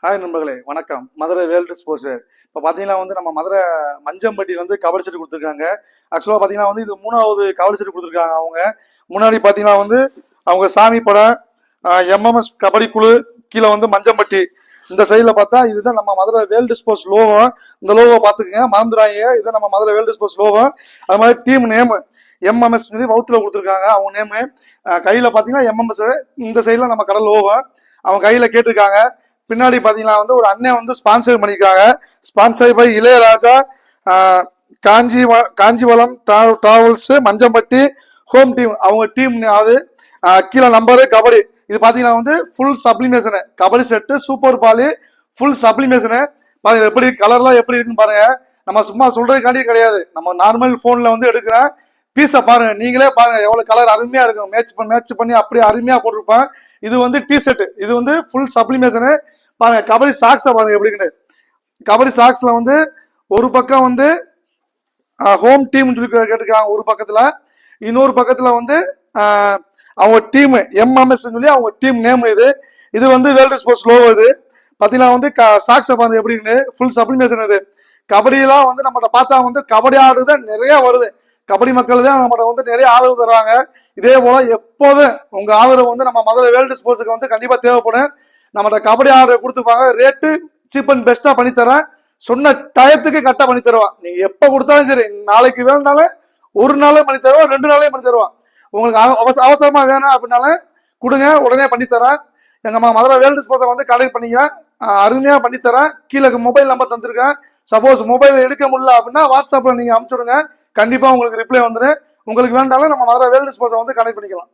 Hi நண்பர்களே, வணக்கம். Madurai world sports. இப்போ பார்த்தீங்கன்னா நம்ம மதுரை மஞ்சம்பட்டியில் கபடி செட் கொடுத்துருக்காங்க. ஆக்சுவலாக பார்த்தீங்கன்னா இது 3வது கபடி செட் கொடுத்துருக்காங்க. அவங்க முன்னாடி பார்த்தீங்கன்னா அவங்க சாமி படம், எம்எம்எஸ் கபடி குழு, கீழே மஞ்சம்பட்டி. இந்த சைடில் பார்த்தா இதுதான் நம்ம மதுரை வேர்ல்டு ஸ்போர்ட்ஸ் லோகோ. இந்த லோகோ பார்த்துக்குங்க, மறந்துடாங்க. இதுதான் நம்ம மதுரை வேர்ல்டு ஸ்போர்ட்ஸ் லோகோ. அது மாதிரி டீம் நேம் எம்எம்எஸ் சொல்லி வவுத்தில் கொடுத்துருக்காங்க. அவங்க நேமு கையில் பார்த்தீங்கன்னா எம்எம்எஸ். இந்த சைடில் நம்ம கடல் லோகோ அவங்க கையில் கேட்டிருக்காங்க. பின்னாடி பாத்தீங்கன்னா ஒரு அண்ணன் ஸ்பான்சர் பண்ணிருக்காங்க. Sponsor by Ilaiyaraaja, Kanchivaram travels, Manjampatti home team. அவங்க டீம் அது கீழே நம்பரு கபடி. இது பாத்தீங்கன்னா full sublimation kabaddi set, super Balu, full sublimation. பாருங்க எப்படி கலர்லாம் எப்படி இருக்குன்னு பாருங்க. நம்ம சும்மா சொல்றதுக்காண்டி கிடையாது, நம்ம நார்மல் போன்ல எடுக்கிறேன். பீஸை பாருங்க, நீங்களே பாருங்க எவ்வளவு கலர் அருமையா இருக்கும். மேட்ச் பண்ணி அப்படியே அருமையா போட்டிருப்பேன். இது டி ஷர்ட், இது ஃபுல் சப்ளிமேஷனு. பாருங்க கபடி சாக்ஸை பாருங்க எப்படி இருக்குன்னு. கபடி சாக்ஸ்ல ஒரு பக்கம் ஹோம் டீம் கேட்டிருக்காங்க ஒரு பக்கத்துல. இன்னொரு பக்கத்துல அவங்க டீம் எம்எம்எஸ் சொல்லி அவங்க டீம் நேம். இது வேர்ல்டு ஸ்போர்ட்ஸ் லோகோ. இது பாத்தீங்கன்னா சாக்ஸை பாருங்க எப்படி இருக்குன்னு. Full sublimation. இது கபடியெல்லாம் நம்மகிட்ட பார்த்தா கபடி ஆடுதான் நிறைய வருது. கபடி மக்கள் தான் நம்மகிட்ட நிறைய ஆதரவு தருவாங்க. இதே போல எப்போதும் உங்க ஆதரவு நம்ம மதுரை வேர்ல்டு ஸ்போர்ட்ஸுக்கு கண்டிப்பா தேவைப்படும். நம்மகிட்ட கபடி ஆர்டர் கொடுத்துப்பாங்க. ரேட்டு சீப் அண்ட் பெஸ்டா பண்ணி தரேன். சொன்ன டயத்துக்கு கரெக்டா பண்ணி தருவான். நீங்க எப்ப கொடுத்தாலும் சரி, நாளைக்கு வேணும்னாலும் ஒரு நாளே பண்ணி தருவான், 2 நாளே பண்ணி தருவான். உங்களுக்கு அவசரமா வேணும் அப்படின்னாலும் கொடுங்க, உடனே பண்ணி தரேன். எங்க மதுரை வேர்ல்டு ஸ்போர்ட்ஸை கான்டாக்ட் பண்ணிக்க, அருமையா பண்ணி தரேன். கீழே மொபைல் நம்பர் தந்திருக்கேன். சப்போஸ் மொபைல் எடுக்க முடியல அப்படின்னா வாட்ஸ்அப்ல நீங்க அனுப்பிச்சுடுங்க, கண்டிப்பா உங்களுக்கு ரிப்ளை வந்துடும். உங்களுக்கு வேண்டாலும் நம்ம மதுரை வேர்ல்டு ஸ்போர்ட்ஸை கான்டாக்ட் பண்ணிக்கலாம்.